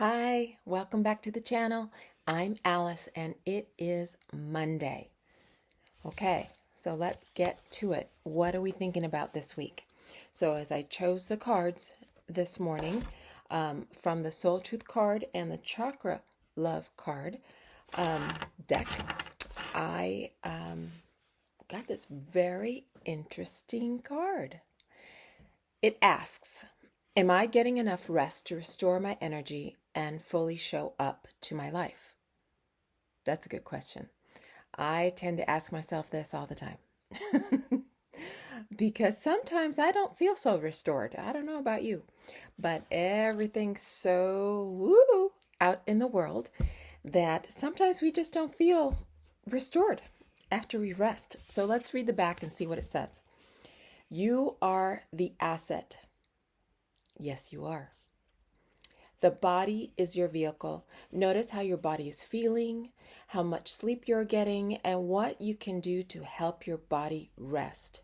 Hi, welcome back to the channel. I'm Alice and it is Monday. Okay, so let's get to it. What are we thinking about this week? So as I chose the cards this morning from the Soul Truth card and the Chakra Love card deck, I got this very interesting card. It asks, am I getting enough rest to restore my energy and fully show up to my life? That's a good question. I tend to ask myself this all the time because sometimes I don't feel so restored. I don't know about you, but everything's so woo out in the world that sometimes we just don't feel restored after we rest. So let's read the back and see what it says. You are the asset. Yes, you are. The body is your vehicle. Notice how your body is feeling, how much sleep you're getting, and what you can do to help your body rest.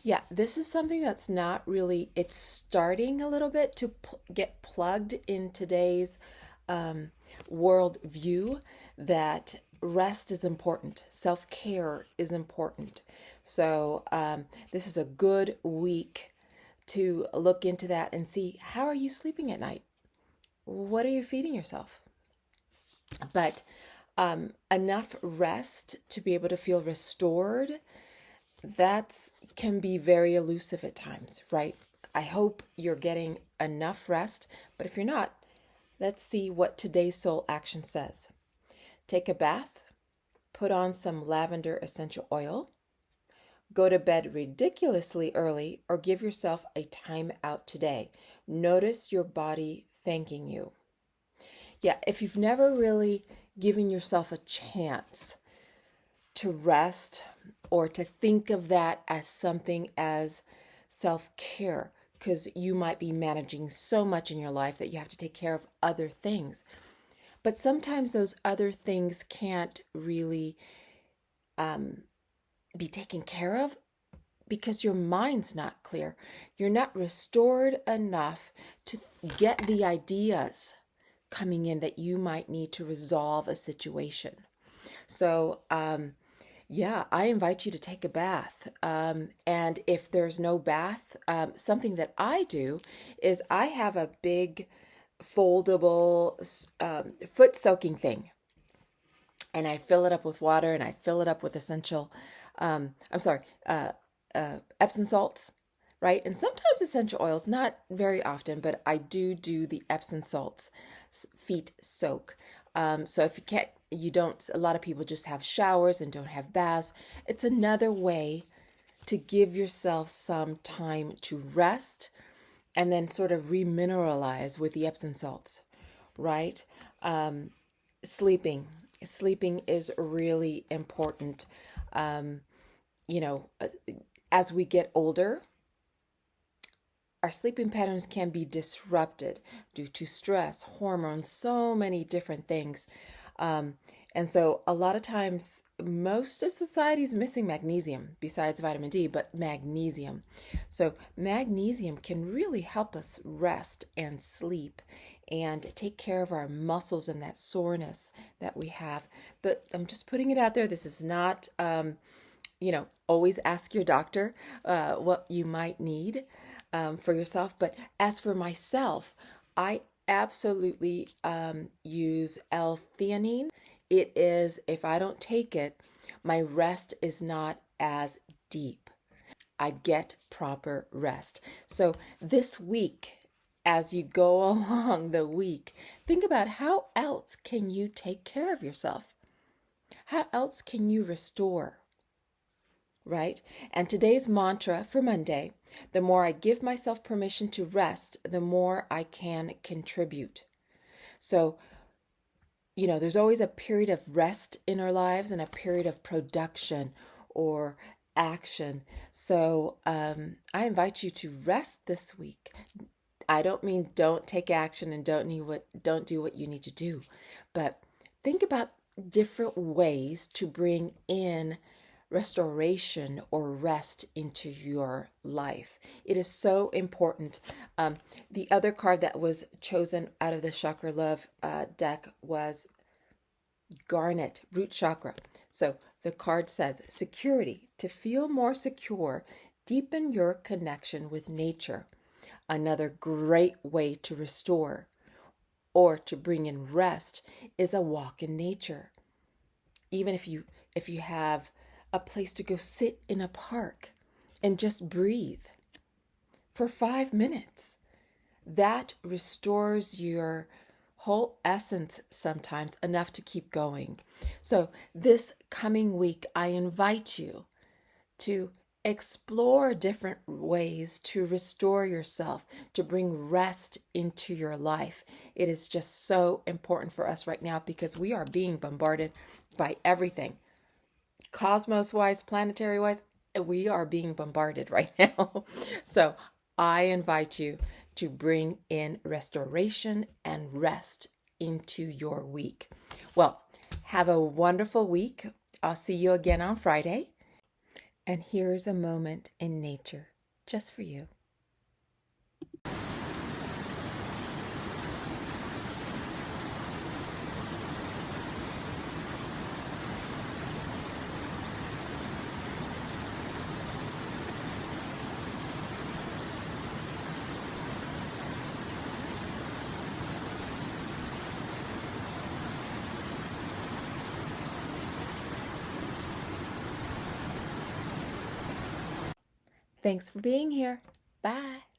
Yeah, this is something that's not really, it's starting a little bit to get plugged in today's world view that rest is important. Self-care is important. So this is a good week to look into that and see, how are you sleeping at night? What are you feeding yourself? But enough rest to be able to feel restored, that can be very elusive at times, right? I hope you're getting enough rest, but if you're not, let's see what today's soul action says. Take a bath, put on some lavender essential oil, go to bed ridiculously early, or give yourself a time out today. Notice your body thanking you. Yeah, if you've never really given yourself a chance to rest or to think of that as something as self-care, because you might be managing so much in your life that you have to take care of other things. But sometimes those other things can't really be taken care of because your mind's not clear. You're not restored enough to get the ideas coming in that you might need to resolve a situation. So, yeah, I invite you to take a bath. And if there's no bath, something that I do is I have a big foldable foot soaking thing. And I fill it up with water and I fill it up with essential, Epsom salts, right? And sometimes essential oils, not very often, but I do the Epsom salts feet soak. So if you don't, a lot of people just have showers and don't have baths. It's another way to give yourself some time to rest and then sort of remineralize with the Epsom salts, right? Sleeping. Sleeping is really important. You know, as we get older, our sleeping patterns can be disrupted due to stress, hormones, so many different things. And so a lot of times, most of society is missing magnesium besides vitamin D, but magnesium. So magnesium can really help us rest and sleep and take care of our muscles and that soreness that we have. But I'm just putting it out there. This is not, always ask your doctor what you might need for yourself. But as for myself, I absolutely use L-theanine. It is, if I don't take it, my rest is not as deep. I get proper rest. So this week, as you go along the week, think about how else can you take care of yourself? How else can you restore? Right? And today's mantra for Monday, the more I give myself permission to rest, the more I can contribute. So, there's always a period of rest in our lives and a period of production or action. So I invite you to rest this week. I don't mean don't take action and don't do what you need to do, but think about different ways to bring in restoration or rest into your life. It is so important. The other card that was chosen out of the Chakra Love deck was Garnet, root chakra. So the card says security. To feel more secure, deepen your connection with nature. Another great way to restore or to bring in rest is a walk in nature. Even if you have a place to go sit in a park and just breathe for 5 minutes, that restores your whole essence sometimes enough to keep going. So this coming week, I invite you to explore different ways to restore yourself, to bring rest into your life. It is just so important for us right now because we are being bombarded by everything. Cosmos wise, planetary wise, we are being bombarded right now. So I invite you to bring in restoration and rest into your week. Well, have a wonderful week. I'll see you again on Friday. And here's a moment in nature just for you. Thanks for being here. Bye.